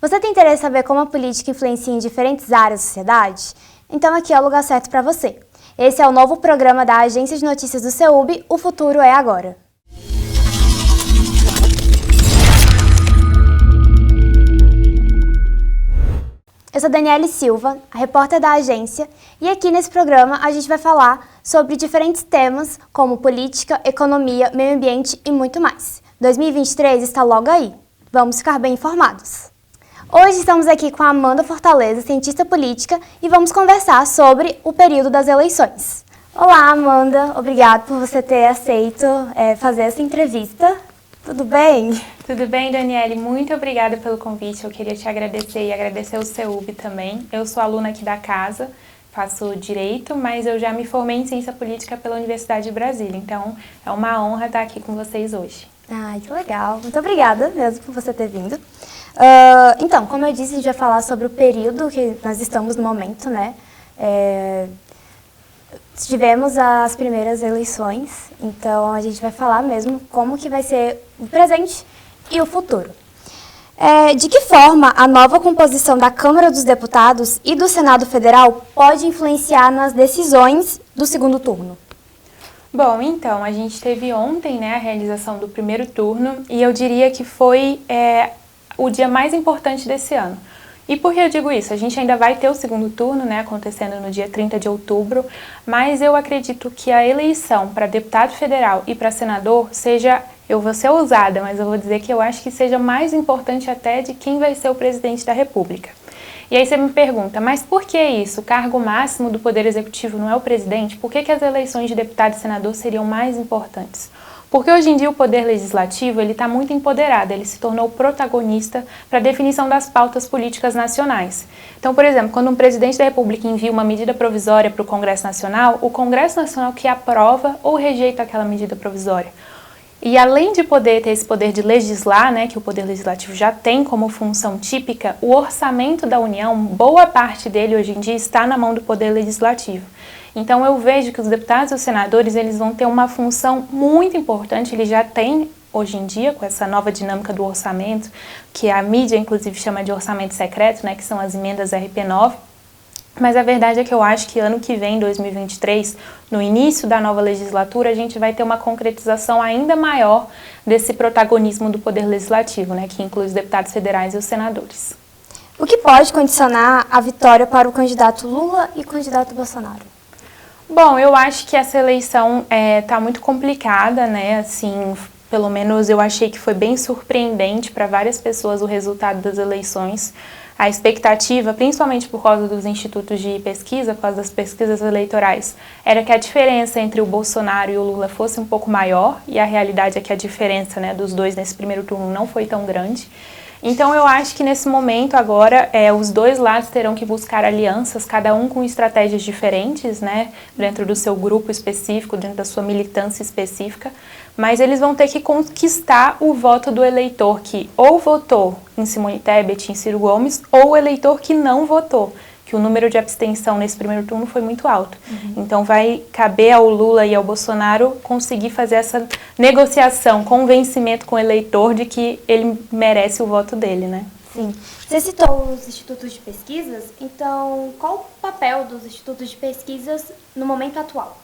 Você tem interesse em saber como a política influencia em diferentes áreas da sociedade? Então aqui é o lugar certo para você. Esse é o novo programa da Agência de Notícias do CEUB, O Futuro é Agora. Eu sou Daniele Silva, a repórter da agência, e aqui nesse programa a gente vai falar sobre diferentes temas como política, economia, meio ambiente e muito mais. 2023 está logo aí. Vamos ficar bem informados. Hoje estamos aqui com a Amanda Fortaleza, cientista política, e vamos conversar sobre o período das eleições. Olá, Amanda. Obrigada por você ter aceito fazer essa entrevista. Tudo bem? Tudo bem, Daniele. Muito obrigada pelo convite. Eu queria te agradecer e agradecer ao CEUB também. Eu sou aluna aqui da casa, faço Direito, mas eu já me formei em Ciência Política pela Universidade de Brasília. Então, é uma honra estar aqui com vocês hoje. Ai, que legal. Muito obrigada mesmo por você ter vindo. Então, como eu disse, a gente vai falar sobre o período que nós estamos no momento, né? Tivemos as primeiras eleições, então a gente vai falar mesmo como que vai ser o presente e o futuro. De que forma a nova composição da Câmara dos Deputados e do Senado Federal pode influenciar nas decisões do segundo turno? Bom, então, a gente teve ontem, né, a realização do primeiro turno e eu diria que foi o dia mais importante desse ano. E por que eu digo isso? A gente ainda vai ter o segundo turno, né, acontecendo no dia 30 de outubro, mas eu acredito que a eleição para deputado federal e para senador seja, eu vou ser ousada, mas eu vou dizer que eu acho que seja mais importante até de quem vai ser o presidente da República. E aí você me pergunta, mas por que isso? O cargo máximo do Poder Executivo não é o presidente? Por que as eleições de deputado e senador seriam mais importantes? Porque hoje em dia o Poder Legislativo está muito empoderado, ele se tornou protagonista para a definição das pautas políticas nacionais. Então, por exemplo, quando um presidente da República envia uma medida provisória para o Congresso Nacional, o Congresso Nacional que aprova ou rejeita aquela medida provisória. E além de poder ter esse poder de legislar, né, que o Poder Legislativo já tem como função típica, o orçamento da União, boa parte dele hoje em dia está na mão do Poder Legislativo. Então eu vejo que os deputados e os senadores eles vão ter uma função muito importante, eles já têm hoje em dia com essa nova dinâmica do orçamento, que a mídia inclusive chama de orçamento secreto, né, que são as emendas RP9. Mas a verdade é que eu acho que ano que vem, 2023, no início da nova legislatura, a gente vai ter uma concretização ainda maior desse protagonismo do Poder Legislativo, né, que inclui os deputados federais e os senadores. O que pode condicionar a vitória para o candidato Lula e o candidato Bolsonaro? Bom, eu acho que essa eleição está muito complicada, né, assim, pelo menos eu achei que foi bem surpreendente para várias pessoas o resultado das eleições. A expectativa, principalmente por causa dos institutos de pesquisa, por causa das pesquisas eleitorais, era que a diferença entre o Bolsonaro e o Lula fosse um pouco maior, e a realidade é que a diferença, né, dos dois nesse primeiro turno não foi tão grande. Então eu acho que nesse momento agora os dois lados terão que buscar alianças, cada um com estratégias diferentes, né, dentro do seu grupo específico, dentro da sua militância específica, mas eles vão ter que conquistar o voto do eleitor que ou votou em Simone Tebet, em Ciro Gomes, ou o eleitor que não votou, que o número de abstenção nesse primeiro turno foi muito alto. Então vai caber ao Lula e ao Bolsonaro conseguir fazer essa negociação, convencimento com o eleitor de que ele merece o voto dele, né? Sim. Você citou os institutos de pesquisas, então qual o papel dos institutos de pesquisas no momento atual?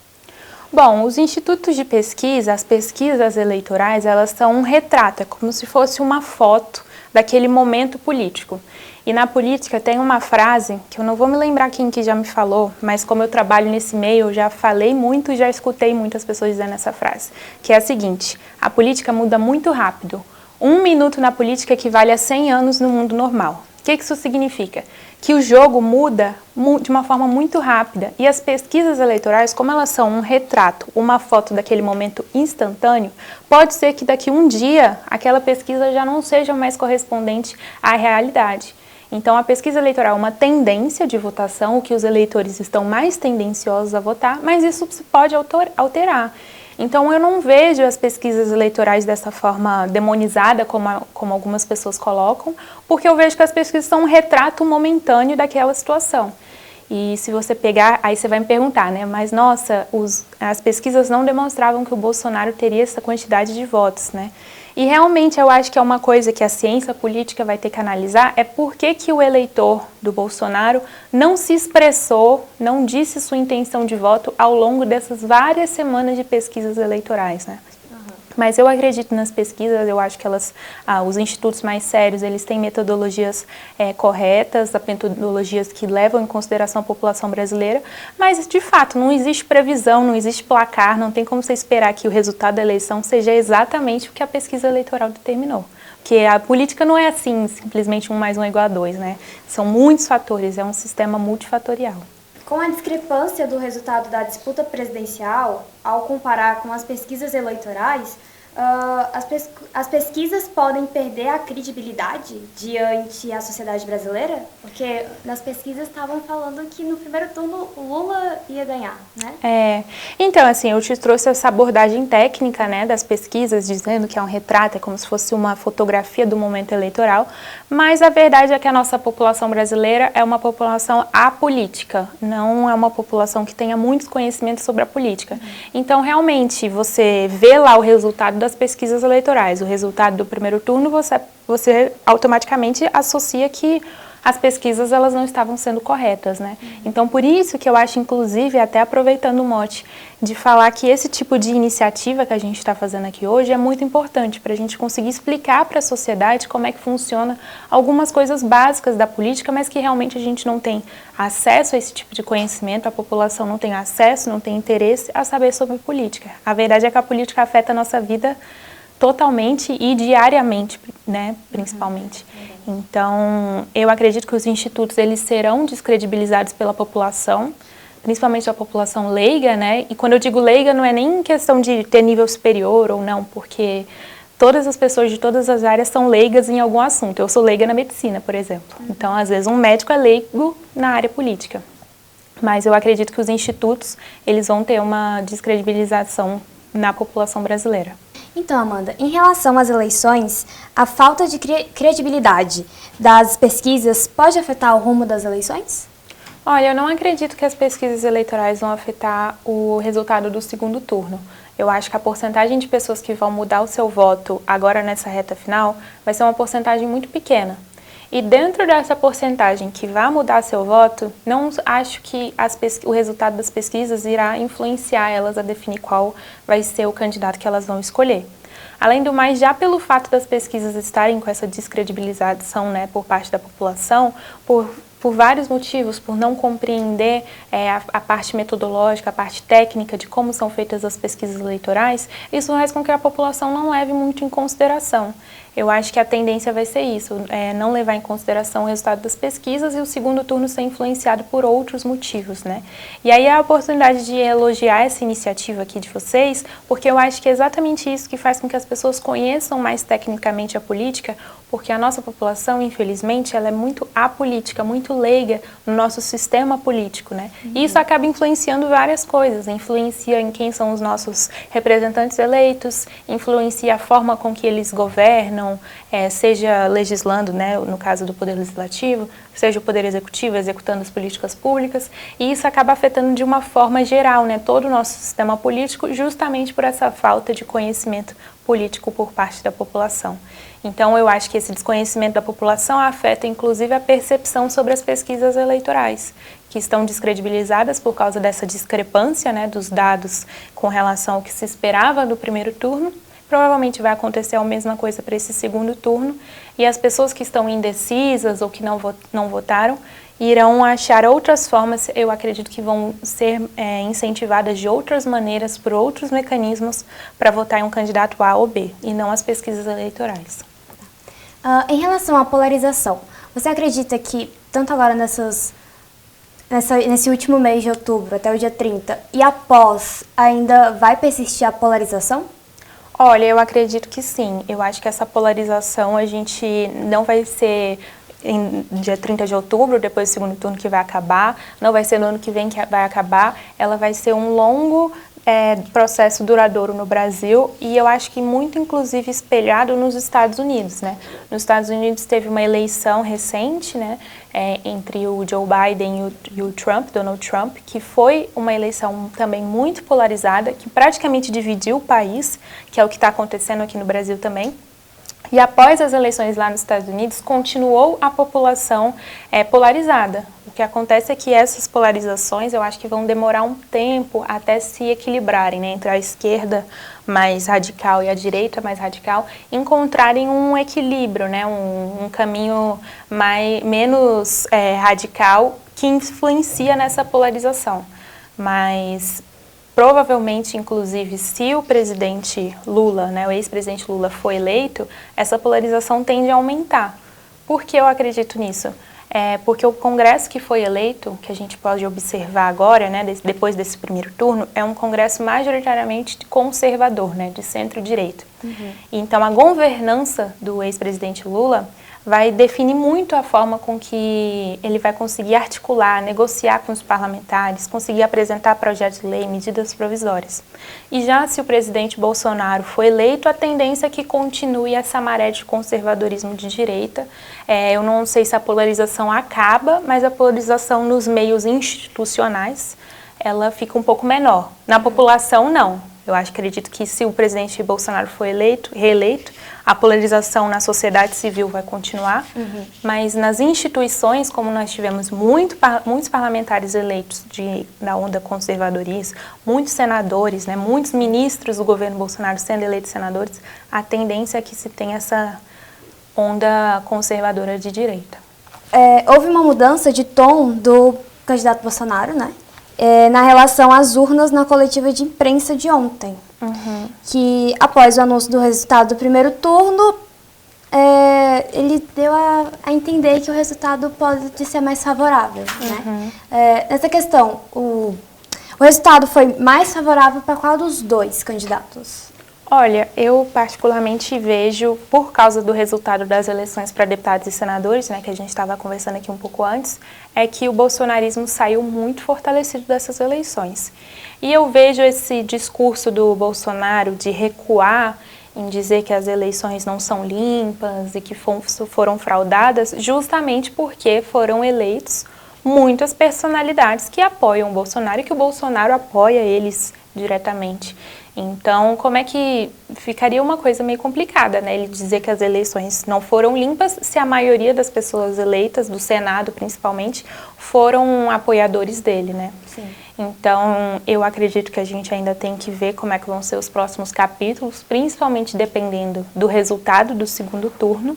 Bom, os institutos de pesquisa, as pesquisas eleitorais, elas são um retrato, é como se fosse uma foto daquele momento político. E na política tem uma frase, que eu não vou me lembrar quem que já me falou, mas como eu trabalho nesse meio, eu já falei muito e já escutei muitas pessoas dizendo essa frase, que é a seguinte: a política muda muito rápido. 1 minuto na política equivale a 100 anos no mundo normal. O que isso significa? Que o jogo muda de uma forma muito rápida e as pesquisas eleitorais, como elas são um retrato, uma foto daquele momento instantâneo, pode ser que daqui um dia aquela pesquisa já não seja mais correspondente à realidade. Então a pesquisa eleitoral é uma tendência de votação, o que os eleitores estão mais tendenciosos a votar, mas isso se pode alterar. Então eu não vejo as pesquisas eleitorais dessa forma demonizada, como algumas pessoas colocam, porque eu vejo que as pesquisas são um retrato momentâneo daquela situação. E se você pegar, aí você vai me perguntar, né? Mas nossa, as pesquisas não demonstravam que o Bolsonaro teria essa quantidade de votos, né? E realmente eu acho que é uma coisa que a ciência política vai ter que analisar, é por que o eleitor do Bolsonaro não se expressou, não disse sua intenção de voto ao longo dessas várias semanas de pesquisas eleitorais, né? Mas eu acredito nas pesquisas, eu acho que os institutos mais sérios, eles têm metodologias corretas, metodologias que levam em consideração a população brasileira, mas de fato não existe previsão, não existe placar, não tem como você esperar que o resultado da eleição seja exatamente o que a pesquisa eleitoral determinou. Porque a política não é assim, simplesmente 1 mais 1 é igual a 2, né? São muitos fatores, é um sistema multifatorial. Com a discrepância do resultado da disputa presidencial, ao comparar com as pesquisas eleitorais, as pesquisas podem perder a credibilidade diante a sociedade brasileira? Porque nas pesquisas estavam falando que no primeiro turno o Lula ia ganhar, né? Então, assim, eu te trouxe essa abordagem técnica, né, das pesquisas, dizendo que é um retrato, é como se fosse uma fotografia do momento eleitoral, mas a verdade é que a nossa população brasileira é uma população apolítica, não é uma população que tenha muitos conhecimentos sobre a política. Então, realmente, você vê lá o resultado das pesquisas eleitorais, o resultado do primeiro turno, você automaticamente associa que as pesquisas elas não estavam sendo corretas, né? Então, por isso que eu acho, inclusive, até aproveitando o mote, de falar que esse tipo de iniciativa que a gente está fazendo aqui hoje é muito importante para a gente conseguir explicar para a sociedade como é que funciona algumas coisas básicas da política, mas que realmente a gente não tem acesso a esse tipo de conhecimento, a população não tem acesso, não tem interesse a saber sobre política. A verdade é que a política afeta a nossa vida totalmente e diariamente, né, principalmente. Então, eu acredito que os institutos eles serão descredibilizados pela população, principalmente a população leiga, né? E quando eu digo leiga não é nem questão de ter nível superior ou não, porque todas as pessoas de todas as áreas são leigas em algum assunto. Eu sou leiga na medicina, por exemplo. Então, às vezes um médico é leigo na área política. Mas eu acredito que os institutos eles vão ter uma descredibilização na população brasileira. Então, Amanda, em relação às eleições, a falta de credibilidade das pesquisas pode afetar o rumo das eleições? Olha, eu não acredito que as pesquisas eleitorais vão afetar o resultado do segundo turno. Eu acho que a porcentagem de pessoas que vão mudar o seu voto agora nessa reta final vai ser uma porcentagem muito pequena. E dentro dessa porcentagem que vai mudar seu voto, não acho que o resultado das pesquisas irá influenciar elas a definir qual vai ser o candidato que elas vão escolher. Além do mais, já pelo fato das pesquisas estarem com essa descredibilização, né, por parte da população, por vários motivos, por não compreender a parte metodológica, a parte técnica de como são feitas as pesquisas eleitorais, isso faz com que a população não leve muito em consideração. Eu acho que a tendência vai ser isso, não levar em consideração o resultado das pesquisas e o segundo turno ser influenciado por outros motivos, né? E aí a oportunidade de elogiar essa iniciativa aqui de vocês, porque eu acho que é exatamente isso que faz com que as pessoas conheçam mais tecnicamente a política, porque a nossa população, infelizmente, ela é muito apolítica, muito leiga no nosso sistema político, né? E isso acaba influenciando várias coisas, influencia em quem são os nossos representantes eleitos, influencia a forma com que eles governam, seja legislando, né, no caso do Poder Legislativo, seja o Poder Executivo executando as políticas públicas, e isso acaba afetando de uma forma geral, né, todo o nosso sistema político, justamente por essa falta de conhecimento político por parte da população. Então, eu acho que esse desconhecimento da população afeta, inclusive, a percepção sobre as pesquisas eleitorais, que estão descredibilizadas por causa dessa discrepância, né, dos dados com relação ao que se esperava do primeiro turno. Provavelmente vai acontecer a mesma coisa para esse segundo turno, e as pessoas que estão indecisas ou que não votaram irão achar outras formas, eu acredito que vão ser incentivadas de outras maneiras, por outros mecanismos, para votar em um candidato A ou B, e não as pesquisas eleitorais. Em relação à polarização, você acredita que, tanto agora nesse último mês de outubro, até o dia 30, e após, ainda vai persistir a polarização? Olha, eu acredito que sim. Eu acho que essa polarização a gente não vai ser em dia 30 de outubro, depois do segundo turno que vai acabar, não vai ser no ano que vem que vai acabar, ela vai ser um longo processo duradouro no Brasil e eu acho que muito, inclusive, espelhado nos Estados Unidos, né? Nos Estados Unidos teve uma eleição recente, né, entre o Joe Biden e o Trump, Donald Trump, que foi uma eleição também muito polarizada, que praticamente dividiu o país, que é o que está acontecendo aqui no Brasil também. E após as eleições lá nos Estados Unidos, continuou a população polarizada. O que acontece é que essas polarizações, eu acho que vão demorar um tempo até se equilibrarem, né, entre a esquerda mais radical e a direita mais radical, encontrarem um equilíbrio, né, um caminho menos radical que influencia nessa polarização. Mas provavelmente, inclusive, se o presidente Lula, né, o ex-presidente Lula for eleito, essa polarização tende a aumentar. Por que eu acredito nisso? Porque o Congresso que foi eleito, que a gente pode observar agora, né, depois desse primeiro turno, é um Congresso majoritariamente conservador, né, de centro-direita. Uhum. Então, a governança do ex-presidente Lula vai definir muito a forma com que ele vai conseguir articular, negociar com os parlamentares, conseguir apresentar projetos de lei, medidas provisórias. E já se o presidente Bolsonaro for eleito, a tendência é que continue essa maré de conservadorismo de direita. Eu não sei se a polarização acaba, mas a polarização nos meios institucionais, ela fica um pouco menor. Na população, não. Eu acredito que se o presidente Bolsonaro for reeleito, a polarização na sociedade civil vai continuar, mas nas instituições, como nós tivemos muitos parlamentares eleitos da onda conservadorista, muitos senadores, né, muitos ministros do governo Bolsonaro sendo eleitos senadores, a tendência é que se tenha essa onda conservadora de direita. Houve uma mudança de tom do candidato Bolsonaro, né? Na relação às urnas na coletiva de imprensa de ontem, que após o anúncio do resultado do primeiro turno, ele deu a entender que o resultado pode ser mais favorável, né? Nessa questão, o resultado foi mais favorável para qual dos dois candidatos? Olha, eu particularmente vejo, por causa do resultado das eleições para deputados e senadores, né, que a gente estava conversando aqui um pouco antes, é que o bolsonarismo saiu muito fortalecido dessas eleições. E eu vejo esse discurso do Bolsonaro de recuar em dizer que as eleições não são limpas e que foram fraudadas, justamente porque foram eleitos muitas personalidades que apoiam o Bolsonaro e que o Bolsonaro apoia eles diretamente. Então, como é que ficaria uma coisa meio complicada, né? Ele dizer que as eleições não foram limpas se a maioria das pessoas eleitas, do Senado principalmente, foram apoiadores dele, né? Sim. Então, eu acredito que a gente ainda tem que ver como é que vão ser os próximos capítulos, principalmente dependendo do resultado do segundo turno,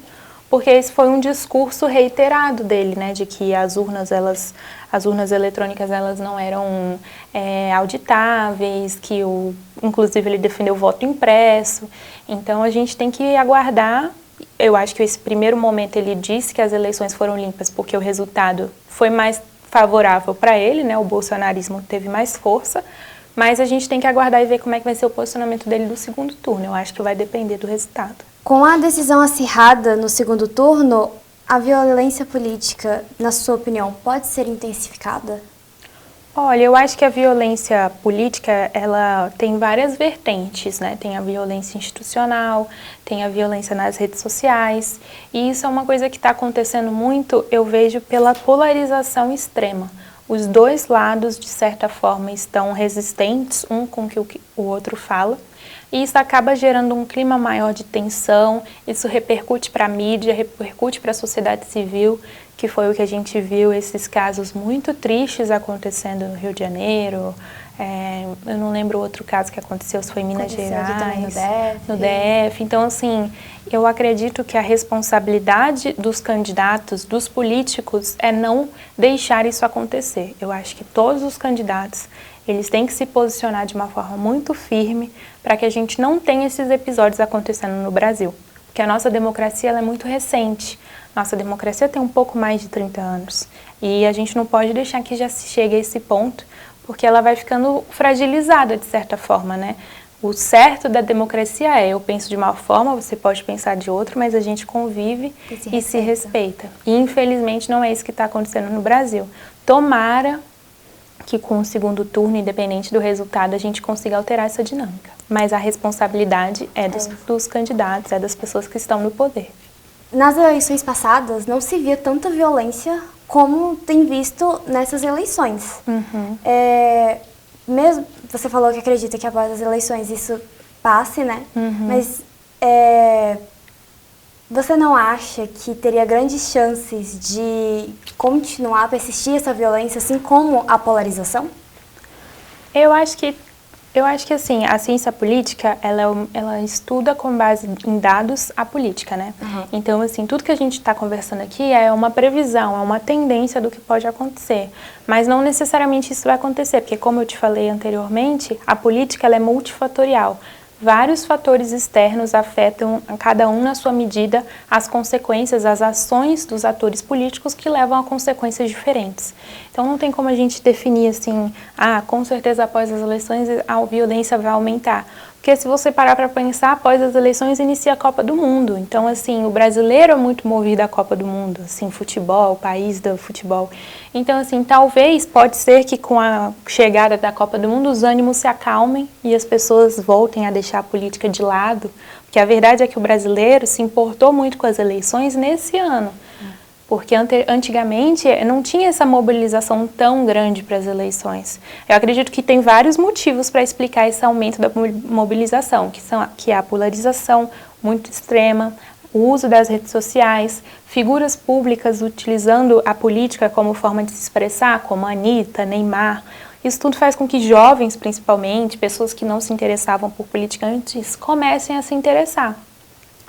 porque esse foi um discurso reiterado dele, né, de que as urnas eletrônicas elas não eram auditáveis, que inclusive ele defendeu o voto impresso. Então a gente tem que aguardar. Eu acho que esse primeiro momento ele disse que as eleições foram limpas porque o resultado foi mais favorável para ele, né, o bolsonarismo teve mais força, mas a gente tem que aguardar e ver como é que vai ser o posicionamento dele do segundo turno. Eu acho que vai depender do resultado. Com a decisão acirrada no segundo turno, a violência política, na sua opinião, pode ser intensificada? Olha, eu acho que a violência política, ela tem várias vertentes, né? Tem a violência institucional, tem a violência nas redes sociais, e isso é uma coisa que está acontecendo muito, eu vejo, pela polarização extrema. Os dois lados, de certa forma, estão resistentes, um com o que o outro fala, e isso acaba gerando um clima maior de tensão, isso repercute para a mídia, repercute para a sociedade civil, que foi o que a gente viu, esses casos muito tristes acontecendo no Rio de Janeiro. Eu não lembro outro caso que aconteceu, se foi em Minas Gerais, no DF. Então, assim, eu acredito que a responsabilidade dos candidatos, dos políticos, é não deixar isso acontecer. Eu acho que todos os candidatos, eles têm que se posicionar de uma forma muito firme para que a gente não tenha esses episódios acontecendo no Brasil. Porque a nossa democracia ela é muito recente. Nossa democracia tem um pouco mais de 30 anos. E a gente não pode deixar que já se chegue a esse ponto, porque ela vai ficando fragilizada de certa forma, né? O certo da democracia eu penso de uma forma, você pode pensar de outra, mas a gente convive e se respeita. E infelizmente não é isso que está acontecendo no Brasil. Tomara que com o segundo turno, independente do resultado, a gente consiga alterar essa dinâmica. Mas a responsabilidade é dos candidatos, é das pessoas que estão no poder. Nas eleições passadas, não se via tanta violência como tem visto nessas eleições. Mesmo você falou que acredita que após as eleições isso passe, né? Mas você não acha que teria grandes chances de continuar a persistir essa violência, assim como a polarização? Eu acho que assim, a ciência política, ela estuda com base em dados a política, né? Então, assim, tudo que a gente está conversando aqui é uma previsão, é uma tendência do que pode acontecer. Mas não necessariamente isso vai acontecer, porque como eu te falei anteriormente, a política ela é multifatorial. Vários fatores externos afetam, cada um na sua medida, as consequências, as ações dos atores políticos que levam a consequências diferentes. Então não tem como a gente definir assim, com certeza após as eleições a violência vai aumentar. Porque se você parar para pensar, após as eleições inicia a Copa do Mundo. Então, assim, o brasileiro é muito movido à Copa do Mundo, assim, futebol, o país do futebol. Então, assim, talvez, pode ser que com a chegada da Copa do Mundo os ânimos se acalmem e as pessoas voltem a deixar a política de lado. Porque a verdade é que o brasileiro se importou muito com as eleições nesse ano. Porque antigamente não tinha essa mobilização tão grande para as eleições. Eu acredito que tem vários motivos para explicar esse aumento da mobilização, que é a polarização muito extrema, o uso das redes sociais, figuras públicas utilizando a política como forma de se expressar, como a Anitta, Neymar. Isso tudo faz com que jovens, principalmente, pessoas que não se interessavam por política antes, comecem a se interessar.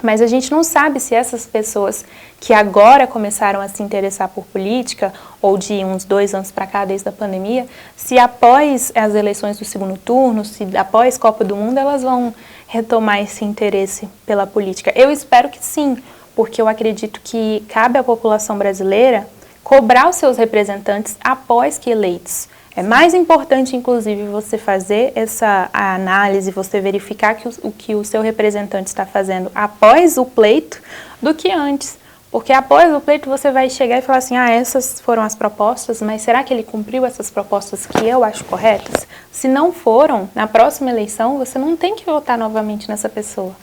Mas a gente não sabe se essas pessoas que agora começaram a se interessar por política, ou de uns 2 anos para cá, desde a pandemia, se após as eleições do segundo turno, se após Copa do Mundo, elas vão retomar esse interesse pela política. Eu espero que sim, porque eu acredito que cabe à população brasileira cobrar os seus representantes após que eleitos. É mais importante, inclusive, você fazer essa análise, você verificar o que o seu representante está fazendo após o pleito do que antes. Porque após o pleito você vai chegar e falar assim, essas foram as propostas, mas será que ele cumpriu essas propostas que eu acho corretas? Se não foram, na próxima eleição você não tem que votar novamente nessa pessoa.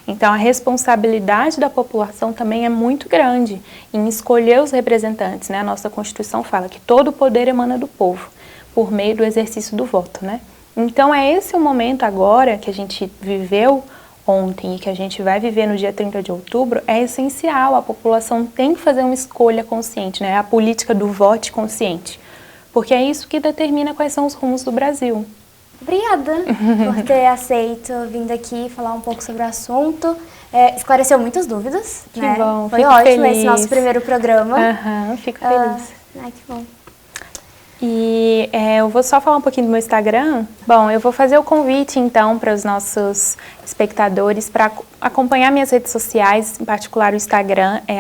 Então, a responsabilidade da população também é muito grande em escolher os representantes, né? A nossa Constituição fala que todo o poder emana do povo, por meio do exercício do voto, né? Então, é esse o momento agora que a gente viveu ontem e que a gente vai viver no dia 30 de outubro, é essencial. A população tem que fazer uma escolha consciente, né? A política do voto consciente, porque é isso que determina quais são os rumos do Brasil. Obrigada por ter aceito vindo aqui falar um pouco sobre o assunto. Esclareceu muitas dúvidas, que né? Bom, foi ótimo esse nosso primeiro programa. Fico feliz. Que bom. E eu vou só falar um pouquinho do meu Instagram. Bom, eu vou fazer o convite, então, para os nossos espectadores para acompanhar minhas redes sociais, em particular o Instagram, é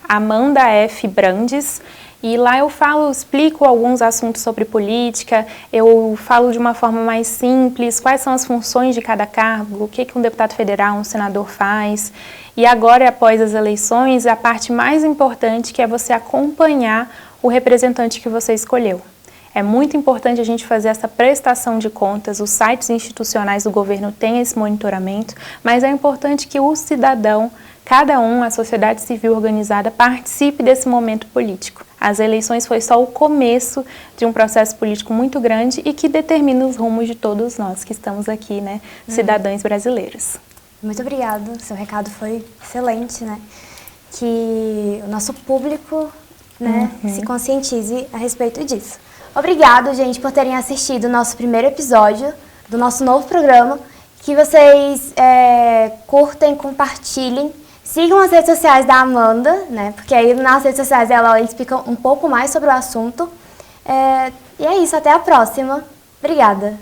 @AmandaFBrandes. E lá eu explico alguns assuntos sobre política, eu falo de uma forma mais simples, quais são as funções de cada cargo, o que um deputado federal, um senador faz. E agora, após as eleições, a parte mais importante que é você acompanhar o representante que você escolheu. É muito importante a gente fazer essa prestação de contas, os sites institucionais do governo têm esse monitoramento, mas é importante que o cidadão, cada um, a sociedade civil organizada, participe desse momento político. As eleições foi só o começo de um processo político muito grande e que determina os rumos de todos nós que estamos aqui, né, cidadãos brasileiros. Muito obrigada, seu recado foi excelente, né, que o nosso público, né, se conscientize a respeito disso. Obrigado, gente, por terem assistido o nosso primeiro episódio do nosso novo programa, que vocês curtem, compartilhem, sigam as redes sociais da Amanda, né? Porque aí nas redes sociais dela explica um pouco mais sobre o assunto. E é isso, até a próxima. Obrigada.